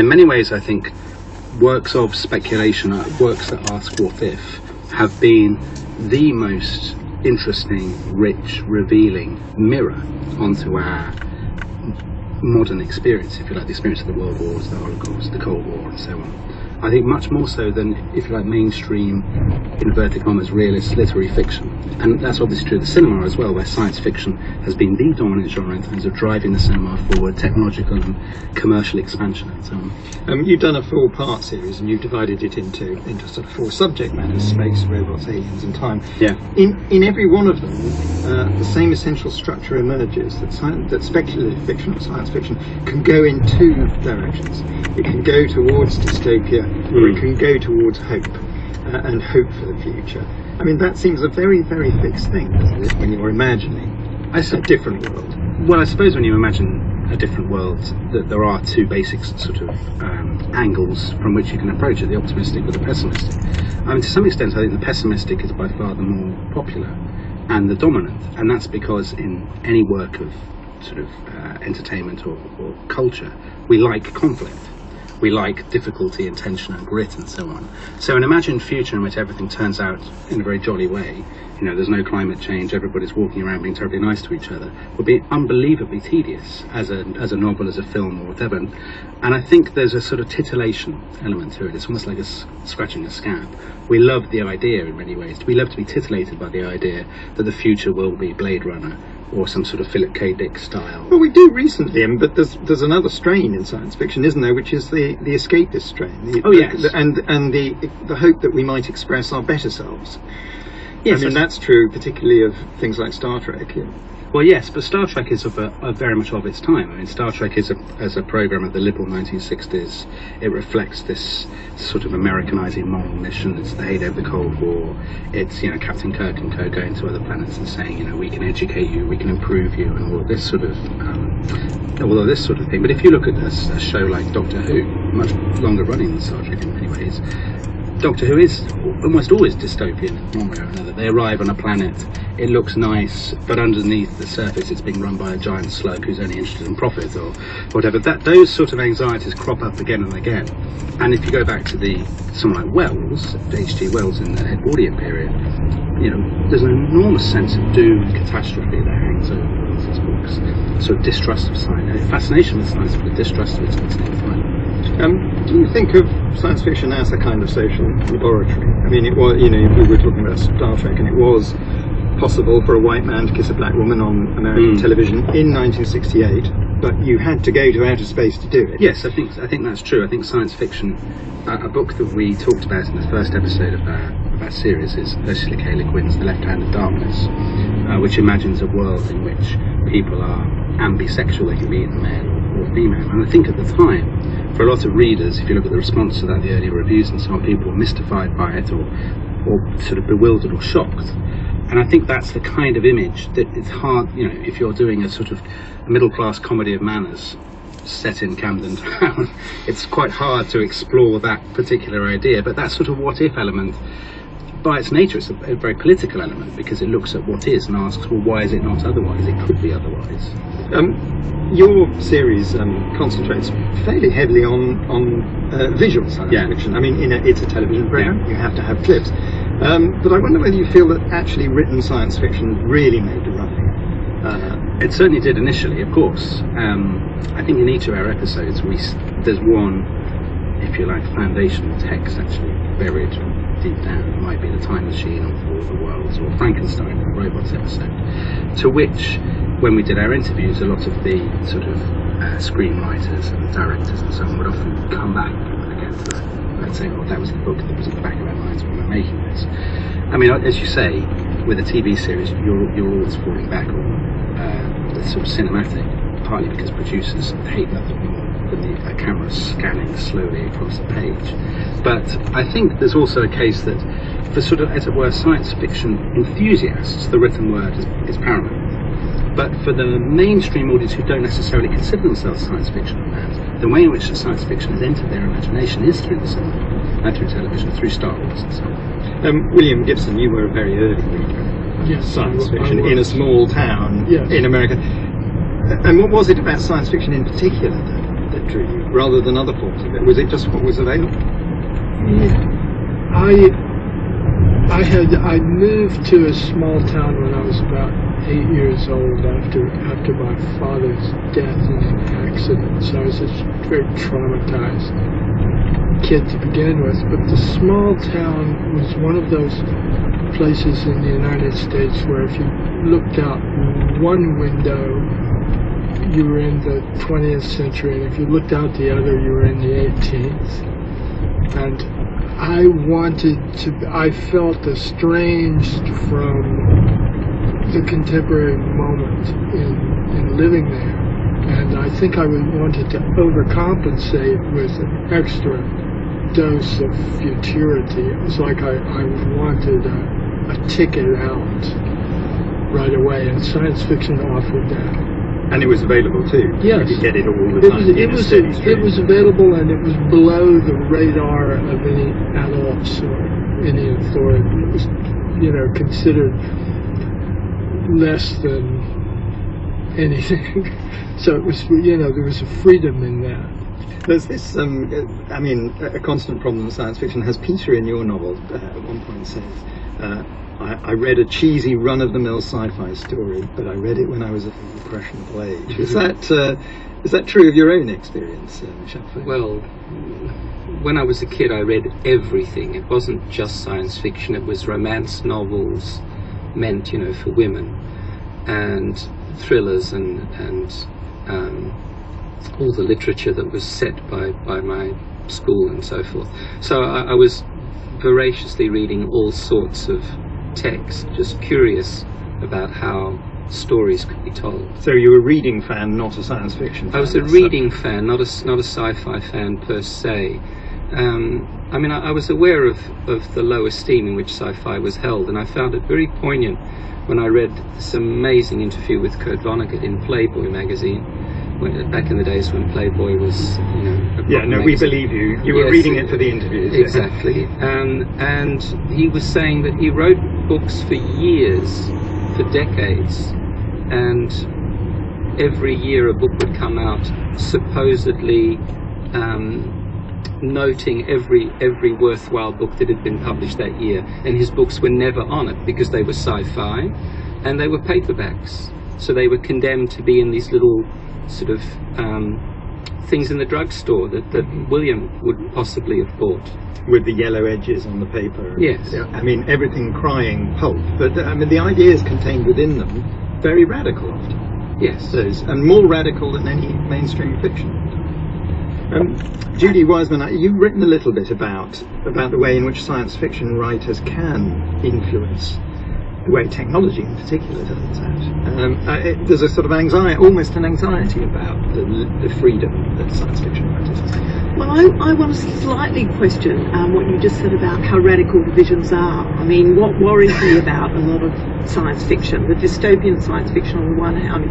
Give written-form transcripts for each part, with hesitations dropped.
In many ways, I think works of speculation, works that ask what if, have been the most interesting, rich, revealing mirror onto our modern experience, if you like, the experience of the World Wars, the Holocaust, the Cold War, and so on. I think much more so than, if you like, mainstream, inverted commas, realist literary fiction. And that's obviously true of the cinema as well, where science fiction has been the dominant genre in terms of driving the cinema forward, technological and commercial expansion and so on. You've done a 4-part series and you've divided it into sort of 4 subject matters: space, robots, aliens and time. Yeah. In every one of them, the same essential structure emerges, that speculative fiction or science fiction can go in 2 directions. It can go towards dystopia, or it can go towards hope, and hope for the future. I mean, that seems a very, very fixed thing, doesn't it, when you're imagining a different world? Well, I suppose when you imagine a different world, that there are 2 basic sort of angles from which you can approach it, the optimistic or the pessimistic. I mean, to some extent, I think the pessimistic is by far the more popular and the dominant, and that's because in any work of sort of entertainment or culture, we like conflict. We like difficulty and tension and grit and so on. So an imagined future in which everything turns out in a very jolly way, you know, there's no climate change, everybody's walking around being terribly nice to each other, would be unbelievably tedious as a novel, as a film or whatever. And I think there's a sort of titillation element to it. It's almost like scratching a scab. We love the idea in many ways. We love to be titillated by the idea that the future will be Blade Runner or some sort of Philip K. Dick style. Well, we do recently, but there's another strain in science fiction, isn't there, which is the escapist strain. Yes. And the hope that we might express our better selves. Yes, I mean, that's true particularly of things like Star Trek. Yeah. Well, yes, but Star Trek is of very much of its time. I mean, Star Trek is as a program of the liberal 1960s. It reflects this sort of Americanizing moral mission. It's the heyday of the Cold War. It's, you know, Captain Kirk and co going to other planets and saying, you know, we can educate you, we can improve you, and all of this sort of thing. But if you look at a show like Doctor Who, much longer running than Star Trek in many ways, Doctor Who is almost always dystopian one way or another. They arrive on a planet, it looks nice, but underneath the surface it's being run by a giant slug who's only interested in profit or whatever. Those sort of anxieties crop up again and again. And if you go back to someone like Wells, H.G. Wells in the Edwardian period, you know, there's an enormous sense of doom and catastrophe that hangs over his books. Sort of distrust of science, fascination with science, but distrust of it at the same time. Do you think of science fiction as a kind of social laboratory? I mean, it was, you know, we were talking about Star Trek, and it was possible for a white man to kiss a black woman on American television in 1968, but you had to go to outer space to do it. Yes, I think that's true. I think science fiction, a book that we talked about in the first episode of our series is Ursula K. Le Guin's The Left Hand of Darkness, which imagines a world in which people are ambisexual, they can be either male or female. And I think at the time, for a lot of readers, if you look at the response to that, the early reviews and so on, people were mystified by it or sort of bewildered or shocked. And I think that's the kind of image that it's hard, you know, if you're doing a sort of middle-class comedy of manners set in Camden Town, it's quite hard to explore that particular idea. But that sort of what-if element, by its nature, it's a very political element, because it looks at what is and asks, well, why is it not otherwise? It could be otherwise. Your series concentrates fairly heavily on visual science fiction. I mean, it's a television program, you have to have clips. But I wonder whether you feel that actually written science fiction really made the running. It certainly did initially, of course. I think in each of our episodes, there's one, if you like, foundational text actually buried deep down. It might be The Time Machine or For the Worlds or Frankenstein, the robots episode, to which, when we did our interviews, a lot of the sort of screenwriters and directors and so on would often come back again to that and say, well, that was the book that was at the back of our minds when we were making this. I mean, as you say, with a TV series, you're always falling back on the sort of cinematic, partly because producers hate nothing more than a camera scanning slowly across the page. But I think there's also a case that for sort of, as it were, science fiction enthusiasts, the written word is paramount. But for the mainstream audience who don't necessarily consider themselves science fiction fans, the way in which the science fiction has entered their imagination is through the cinema, through television, through Star Wars and so on. William Gibson, you were a very early reader of science fiction in a small town in America. And what was it about science fiction in particular that drew you, rather than other forms of it? Was it just what was available? I moved to a small town when I was about 8 years old after my father's death in an accident. So I was a very traumatized kid to begin with. But the small town was one of those places in the United States where if you looked out one window, you were in the 20th century, and if you looked out the other, you were in the 18th. And I felt estranged from the contemporary moment in living there. And I think I wanted to overcompensate with an extra dose of futurity. It was like I wanted a ticket out right away, and science fiction offered that. And it was available too. Yes. You could get it all the time. It was available, and it was below the radar of any adults or any authority. It was, considered less than anything. So it was, there was a freedom in that. There's this, a constant problem that science fiction has. Peter, in your novel, at one point says, I read a cheesy run-of-the-mill sci-fi story, but I read it when I was at an impressionable age. Is that true of your own experience, Michel? Well, when I was a kid, I read everything. It wasn't just science fiction. It was romance novels meant, for women, and thrillers, and all the literature that was set by my school and so forth. So I was voraciously reading all sorts of text, just curious about how stories could be told. So you were a reading fan, not a science fiction fan? I was a reading fan, not a sci-fi fan per se. I was aware of the low esteem in which sci-fi was held, and I found it very poignant when I read this amazing interview with Kurt Vonnegut in Playboy magazine, back in the days when Playboy was, we believe you. You were reading it for the interviews. Exactly. And he was saying that he wrote books for years, for decades, and every year a book would come out supposedly noting every worthwhile book that had been published that year, and his books were never on it because they were sci-fi and they were paperbacks, so they were condemned to be in these little sort of things in the drugstore that William would possibly have bought. With the yellow edges on the paper. Yes. Everything crying pulp. But the ideas contained within them, very radical often. Yes. And more radical than any mainstream fiction. Judy Wiseman, you've written a little bit about the way in which science fiction writers can influence the way technology in particular turns out. There's a sort of anxiety, almost an anxiety about the freedom that science fiction writers have. Well, I want to slightly question what you just said about how radical the visions are. I mean, what worries me about a lot of science fiction, the dystopian science fiction on the one hand,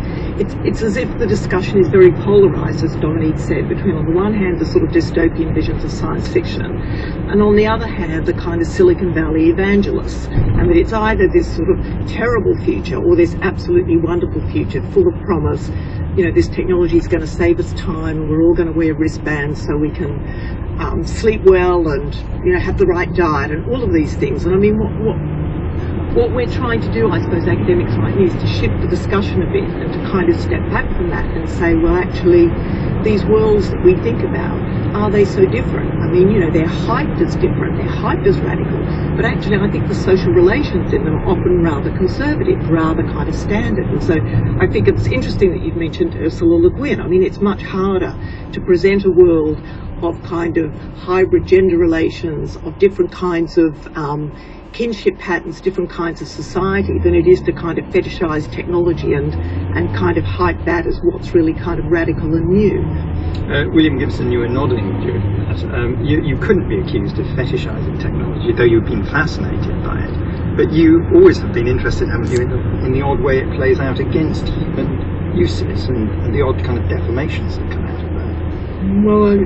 it's as if the discussion is very polarised, as Dominique said, between on the one hand the sort of dystopian visions of science fiction, and on the other hand the kind of Silicon Valley evangelists. And that it's either this sort of terrible future or this absolutely wonderful future full of promise. This technology is going to save us time, and we're all going to wear wristbands so we can sleep well and have the right diet and all of these things. And I mean, what we're trying to do, I suppose, academics like me, is to shift the discussion a bit and to kind of step back from that and say, well, actually, these worlds that we think about, are they so different? I mean, they're hyped as different, they're hyped as radical, but actually I think the social relations in them are often rather conservative, rather kind of standard. And so I think it's interesting that you've mentioned Ursula Le Guin. I mean, it's much harder to present a world of kind of hybrid gender relations, of different kinds of kinship patterns, different kinds of society, than it is to kind of fetishize technology and kind of hype that as what's really kind of radical and new. William Gibson, you were nodding during that. You couldn't be accused of fetishizing technology, though you've been fascinated by it. But you always have been interested, haven't you, in the odd way it plays out against human uses and the odd kind of deformations that come out of that. Well,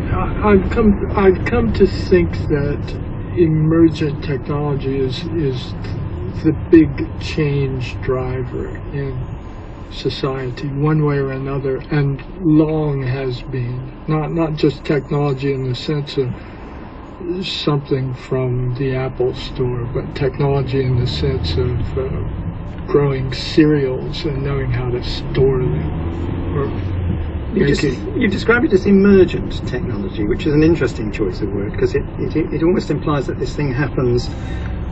I've come to think that emergent technology is the big change driver in society, one way or another, and long has been. Not just technology in the sense of something from the Apple store, but technology in the sense of growing cereals and knowing how to store them. Or You describe it as emergent technology, which is an interesting choice of word, because it almost implies that this thing happens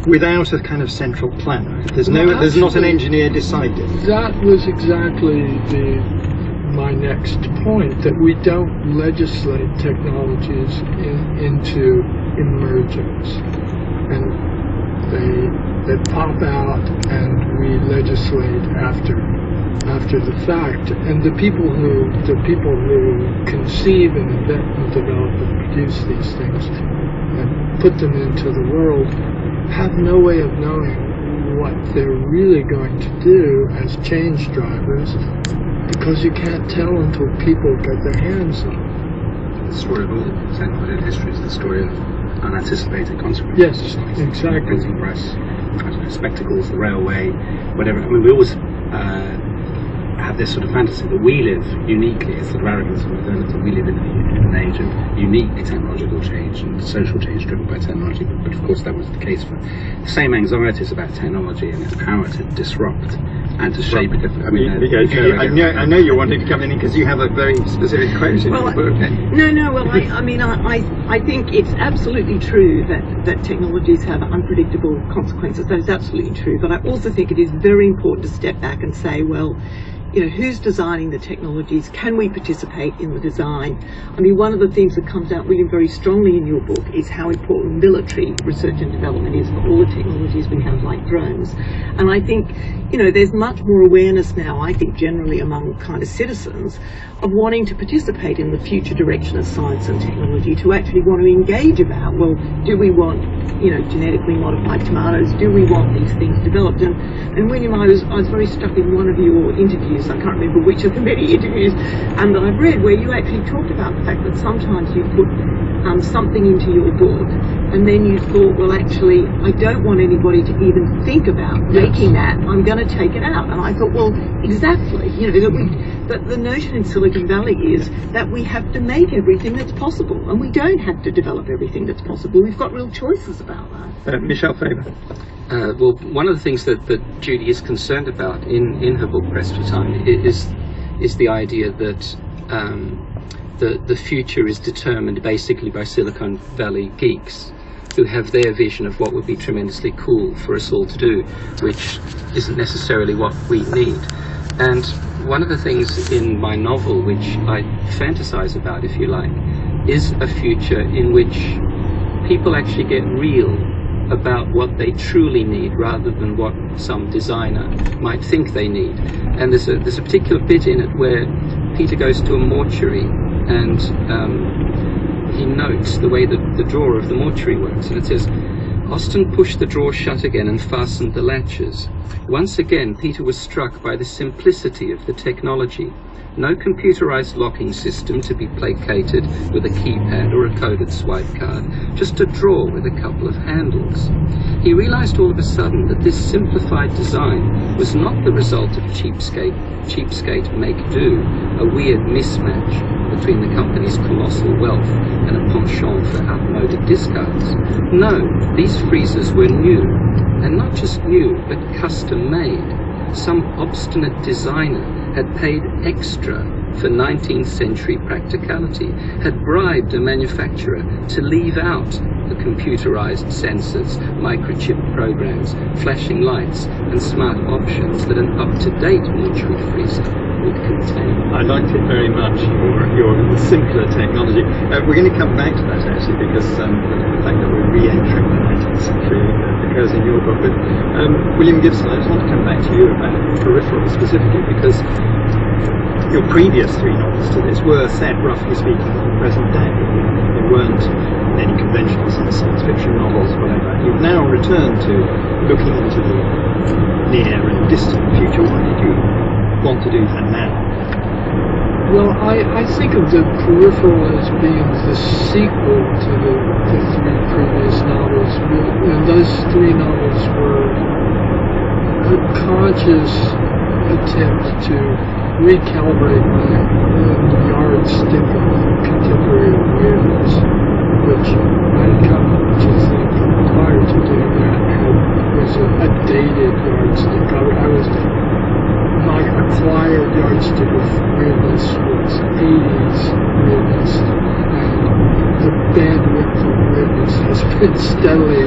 without a kind of central planner. There's not an engineer deciding. That was exactly my next point, that we don't legislate technologies into emergence, and they pop out and we legislate after the fact. And the people who conceive and invent and develop and produce these things and put them into the world have no way of knowing what they're really going to do as change drivers, because you can't tell until people get their hands on it. The story of all technology in history is the story of unanticipated consequences. Yes, exactly. Printing press, spectacles, the railway, whatever. I mean, we always have this sort of fantasy that we live uniquely. It's sort of arrogance of modernity. We live in an age of unique technological change and social change driven by technology. But of course, that was the case for the same anxieties about technology and its power to disrupt and to shape a different. I mean, I know you're wanting to come in because you have a very specific quote in your book. No. Well, I think it's absolutely true that technologies have unpredictable consequences. That is absolutely true. But I also think it is very important to step back and say, well, who's designing the technologies? Can we participate in the design? I mean, one of the things that comes out really very strongly in your book is how important military research and development is for all the technologies we have, like drones. And I think, there's much more awareness now, I think, generally among kind of citizens of wanting to participate in the future direction of science and technology, to actually want to engage about, well, do we want, genetically modified tomatoes? Do we want these things developed? And William, I was very struck in one of your interviews, I can't remember which of the many interviews that I've read, where you actually talked about the fact that sometimes you put something into your book and then you thought, well, actually, I don't want anybody to even think about making that. I'm going to take it out. And I thought, well, exactly, that the notion in Silicon Valley is that we have to make everything that's possible, and we don't have to develop everything that's possible. We've got real choices about that. Michelle Faber. Well, one of the things that Judy is concerned about in her book Pressed for Time is the idea that the future is determined basically by Silicon Valley geeks who have their vision of what would be tremendously cool for us all to do, which isn't necessarily what we need. And one of the things in my novel, which I fantasize about, if you like, is a future in which people actually get real about what they truly need rather than what some designer might think they need. And there's a particular bit in it where Peter goes to a mortuary and he notes the way the drawer of the mortuary works, and it says, Austin pushed the drawer shut again and fastened the latches. Once again, Peter was struck by the simplicity of the technology. No computerized locking system to be placated with a keypad or a coded swipe card, just a drawer with a couple of handles. He realized all of a sudden that this simplified design was not the result of cheapskate make-do, a weird mismatch between the company's colossal wealth and a penchant for outmoded discards. No, these freezers were new, and not just new, but custom-made. Some obstinate designer had paid extra for 19th century practicality, had bribed a manufacturer to leave out the computerized sensors, microchip programs, flashing lights, and smart options that an up-to-date mortuary freezer would contain. I liked it very much, your simpler technology. We're going to come back to that actually, because the fact that we're re-entering the 19th century occurs in your book. But William Gibson, I just want to come back to you about Peripheral specifically, because your previous three novels to this were set, roughly speaking, in the present day. They weren't any conventional science fiction novels, whatever. You've now returned to looking into the near and distant future. Why did you want to do that now? Well, I think of the Peripheral as being the sequel to the three previous novels. And those three novels were conscious attempt to recalibrate my yardstick of contemporary awareness, which I'd come to think prior to doing that was a dated yardstick. My acquired yardstick of weirdness was 80s weirdness, and the bandwidth of weirdness has been steadily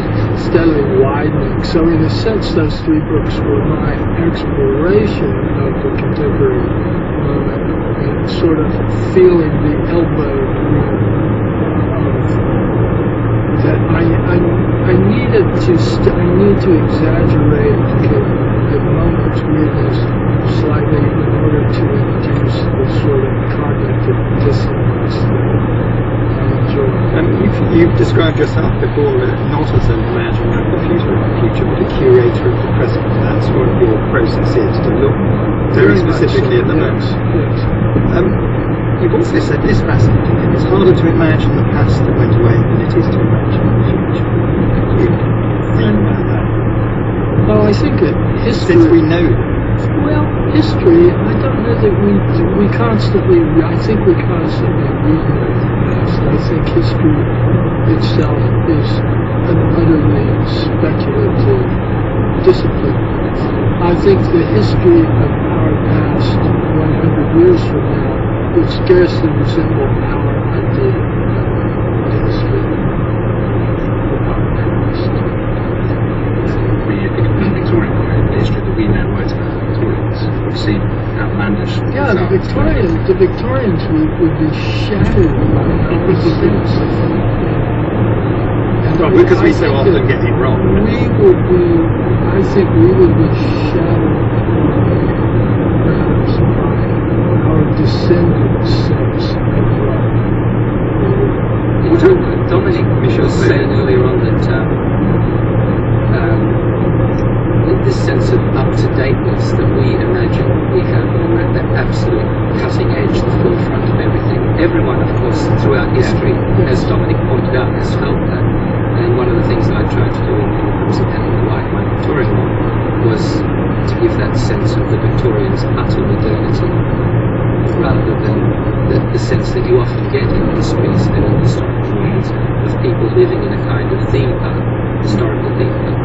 widening. So in a sense, those three books were my exploration of the contemporary moment and sort of feeling the elbow of that I needed to exaggerate the moment's weirdness slightly in order to induce the sort of cognitive dissonance that I enjoy. You've described yourself before not as an imaginer of the future, but a curator of the present. That's what your process is, to look very specifically at the moment. Yes. You've also said this fascinating thing: it's harder to imagine the past that went away than it is to imagine the future. Can you think about that? Well, I think that history. Since we know Well, history, I don't know that we constantly, I think we constantly rewrite the past. I think history itself is an utterly speculative discipline. I think the history of our past 100 years from now would scarcely resemble our idea of the history of our past. When you think about the Victorian period, the history that we know wrote about the Victorians would seem outlandish. Yeah, the Victorians would be shattered by our sense of well, because we so often get it wrong. I think we would be shattered perhaps by our descendants' sense of Dominic was saying earlier on that this sense of up-to-dateness that we imagine we have, and we're at that absolute cutting edge, the forefront of everything. Everyone, of course, throughout history, as Dominic pointed out, has felt that. And one of the things that I tried to do in Crimson Pen and the Light, my Victorian one, was to give that sense of the Victorians' utter modernity, rather than the sense that you often get in histories and in historical moments of people living in a kind of theme park, historical theme park.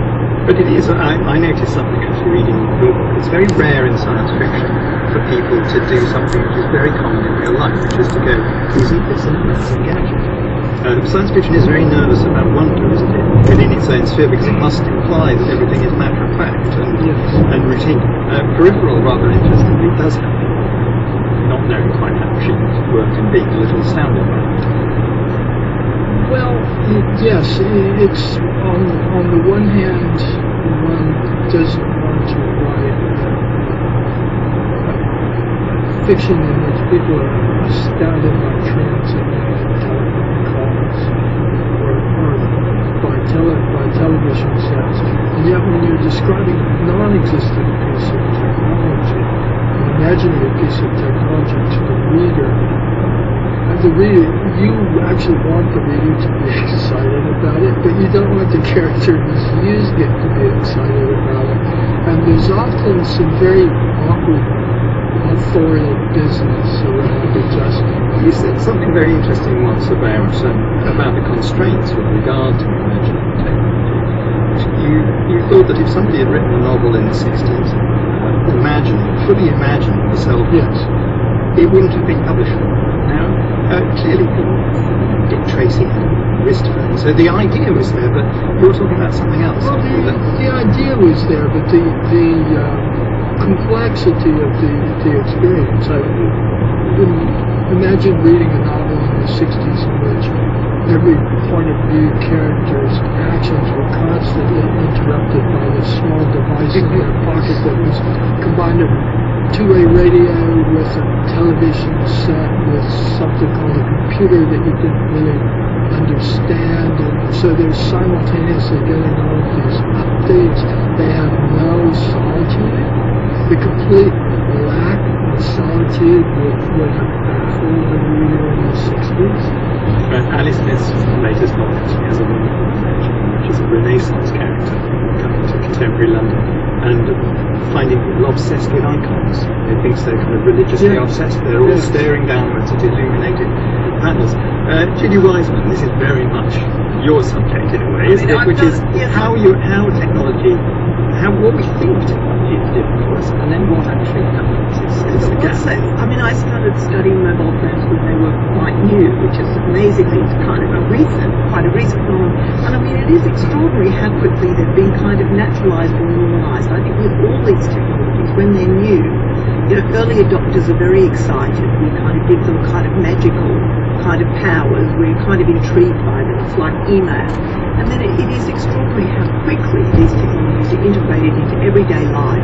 But it is, I noticed something actually reading your book. It's very rare in science fiction for people to do something which is very common in real life, which is to go, isn't this an amazing gadget? Science fiction is very nervous about wonder, isn't it, within its own sphere, because it must imply that everything is matter of fact and routine. Peripheral, rather interestingly, does have not knowing quite how machines work and being a little astounded by it. Well, yes, it's on the one hand, one doesn't want to write fiction in which people are astounded by transatlantic telephone calls or by television sets, and yet when you're describing a non-existent piece of technology, an imaginary piece of technology to the reader, you actually want the reader to be excited about it, but you don't want the character who's using it to be excited about it. And there's often some very awkward authorial business around adjusting. You said something very interesting once about the constraints with regard to imaginary technology. You thought that if somebody had written a novel in the 60s, fully imagining the cell phone, Yes. it wouldn't have been publishable. Now, clearly people Dick Tracy had wrist phones, so the idea was there, but you were talking about something else. Well, the idea was there, but the complexity of the experience. I imagine reading a novel in the 60s in which every point of view character's actions were constantly interrupted by this small device in their pocket that was combined of two-way radio with a television set with something called a computer that you didn't really understand, and so they're simultaneously getting all of these updates. They have no solitude. The complete lack of solitude would have baffled the reader in the 60s. Alice Smith's latest novel actually has a wonderful image, which is a Renaissance character coming to contemporary London. and finding people obsessed with icons. They think they're kind of religiously obsessed. They're all staring downwards at illuminated panels. Judy Wiseman, this is very much your subject in a way, isn't it? Which is how technology, what we think technology is doing for us, and then what actually happens. It's the gap. I started studying mobile phones when they were quite new, which is amazingly quite a recent phenomenon. And it is extraordinary how quickly they've been kind of naturalised and normalised. I think with all these technologies, when they're new, early adopters are very excited. We kind of give them kind of magical kind of powers. We're kind of intrigued by them. It's like email. And then it is extraordinary how quickly these technologies are integrated into everyday life.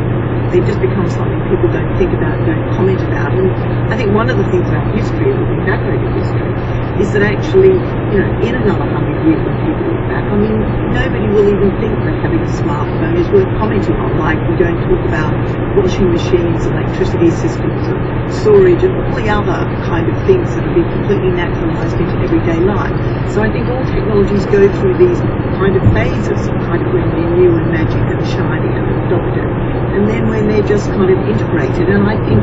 They just become something people don't think about, don't comment about. And I think one of the things about history, looking back over history, is that actually, in another 100 years when people look back, nobody will even think that having a smartphone is worth commenting on. Like, we don't talk about washing machines, electricity systems, and storage, and all the other kind of things that have been completely naturalised into everyday life. So I think all technologies go through these kind of phases, kind of when they're new and magic and shiny and adopted, and then when they're just kind of integrated. And I think,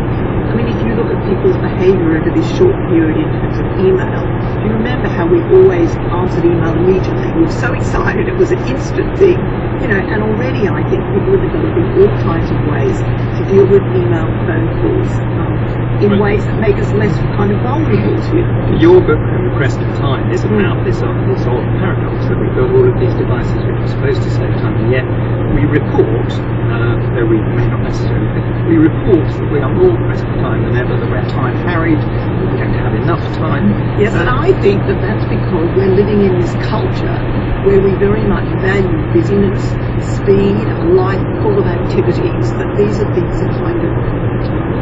if you look at people's behaviour over this short period in terms of email, do you remember how we always answered email immediately? We were so excited, it was an instant thing, and already I think people are developing all kinds of ways to deal with email, phone calls, in ways that make us less kind of vulnerable to it. Your book, Request of Time, is about this old paradox that we've got all of these devices which are supposed to save time, and yet we report, though we may not necessarily think, we report that we are more pressed for time than ever, that we're time harried, that we don't have enough time. Yes, and I think that that's because we're living in this culture where we very much value busyness, speed, a life full of activities, that these are things that kind of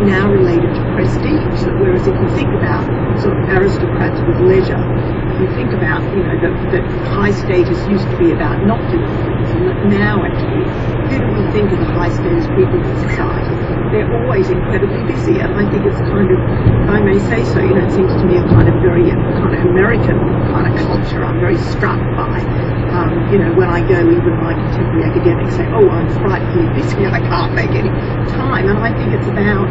now related to prestige. Whereas if you think about sort of aristocrats with leisure, if you think about, that high status used to be about not doing things, and that now actually, who do we think are the high status people in society? They're always incredibly busy, and I think it's kind of, if I may say so, it seems to me a kind of very kind of American kind of culture I'm very struck by. When I go, even my contemporary academics say, oh, I'm frightfully busy, I can't make any time, and I think it's about,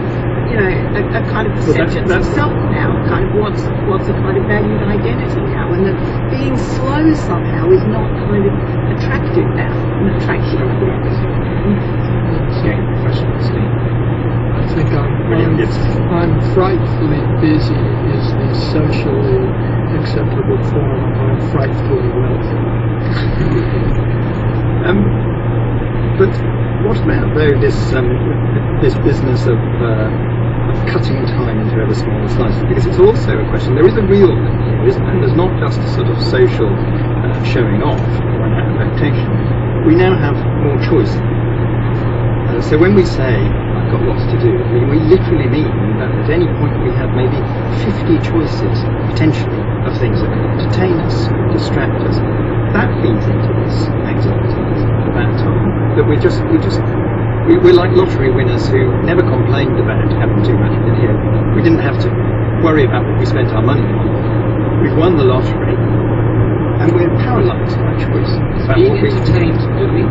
a kind of perception of self now, kind of what's a kind of valued identity now, and that being slow somehow is not kind of attractive now, an attractive I think I'm frightfully busy is the socially acceptable form of I'm frightfully wealthy. But what about though this business of cutting time into ever smaller slices? Because it's also a question. There is a real thing here, isn't there? There's not just a sort of social showing off or an affectation. We now have more choice. So when we say I've got lots to do, we literally mean that at any point we have maybe 50 choices potentially of things that can entertain us, distract us. That feeds into this anxiety about time. That we're like lottery winners who never complained about having too much video. We didn't have to worry about what we spent our money on. We've won the lottery, and we're paralysed by choice. Being entertained, do we?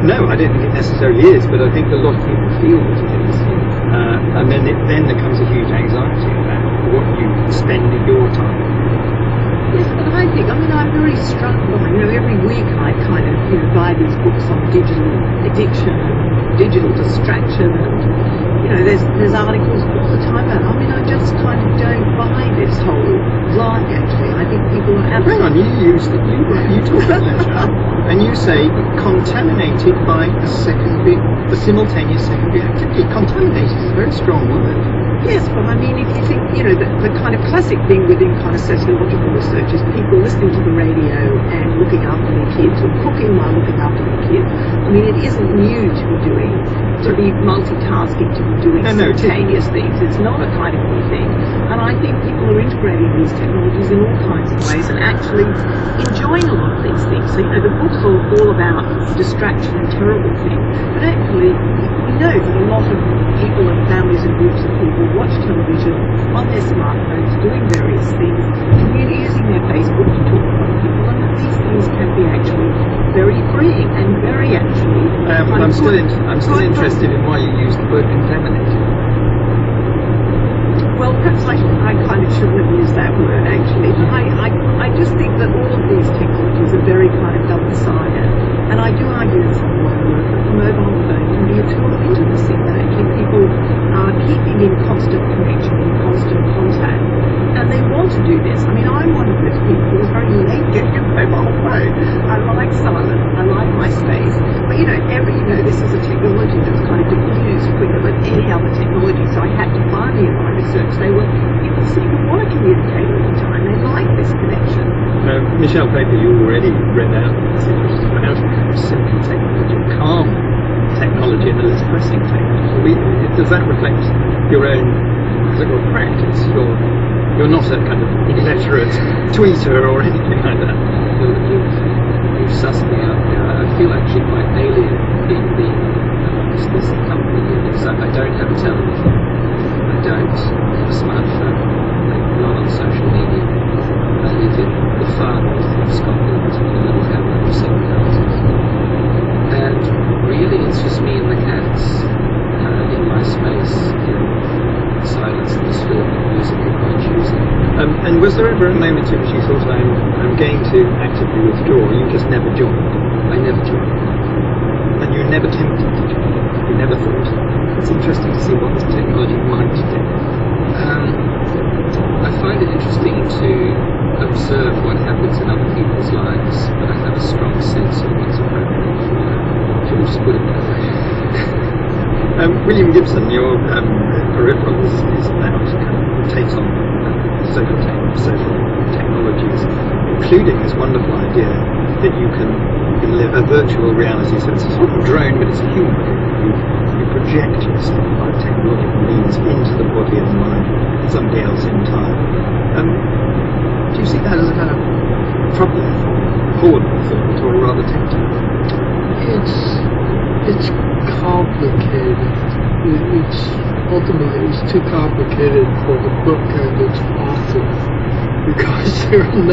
No, I don't think it necessarily is, but I think a lot of people feel that it is. And then there comes a huge anxiety about what you spend your time. Yes, but I think, I'm very struck by, every week I kind of, buy these books on digital addiction and digital distraction, and, there's articles all the time about it. I just kind of don't buy this whole lie, actually. I think people are Hang on, you talk about leisure, and you say contaminated by the simultaneous secondary activity. Contaminated is a very strong word. Yes, but if you think, the kind of classic thing within kind of sociological research is people listening to the radio and looking after their kids, or cooking while looking after their kids. It isn't new to be multitasking, to be doing simultaneous things. It's not a kind of new thing. And I think people are integrating these technologies in all kinds of ways and actually enjoying a lot of these things. So, the books are all about distraction and terrible things. But actually, we know that a lot of people and families and groups of people watch television on their smartphones, doing various things, using their Facebook to talk to other people, and that these things can be actually very freeing and very actually I'm still interested in why you use the word contaminated. Well, perhaps I kind of shouldn't have used that word actually, but I just think that all of these technologies are very kind of double-sided, and I do argue from my work that the mobile phone can be a tool of intimacy, that it can people keeping in constant connection, in constant contact, and they want to do this. I mean, I'm one of those people who was very late getting a mobile phone. I like silent, I like my space, but this is a technology that's kind of diffused quicker than any other technology, so I had to finally in my research people seem to want to communicate all the time. They like this connection. Michelle Paper, you already read out this interesting about simple technology, calm technology, and a less pressing technology. Does that reflect your own practice? You're not a kind of illiterate tweeter or anything like that. You've sussed me out there. I feel actually quite alien being this company here because I don't have a television. I don't have a smartphone. I'm not on social media. I live in the far north of Scotland in a little hamlet of 7 houses. And really it's just me and the cats in my space, in silence that is filled with music of my choosing. And was there ever a moment in which you thought, I'm going to actively withdraw? You just never joined? I never joined. And you were never tempted to join? You never thought, it's interesting to see what this technology might do? I find it interesting to observe what happens in other people's lives, but I have a strong sense of what's appropriate for them. Shall we just put it that way? William Gibson, your peripheral is about takes on social technologies, including this wonderful idea that you can live a virtual reality. So it's a sort of drone, but it's a human. You project yourself by technological means into the body and mind of somebody else in time. Do you see that as a kind of troubling thought, or rather tempting? It's complicated. It's ultimately too complicated for the book and its author because there are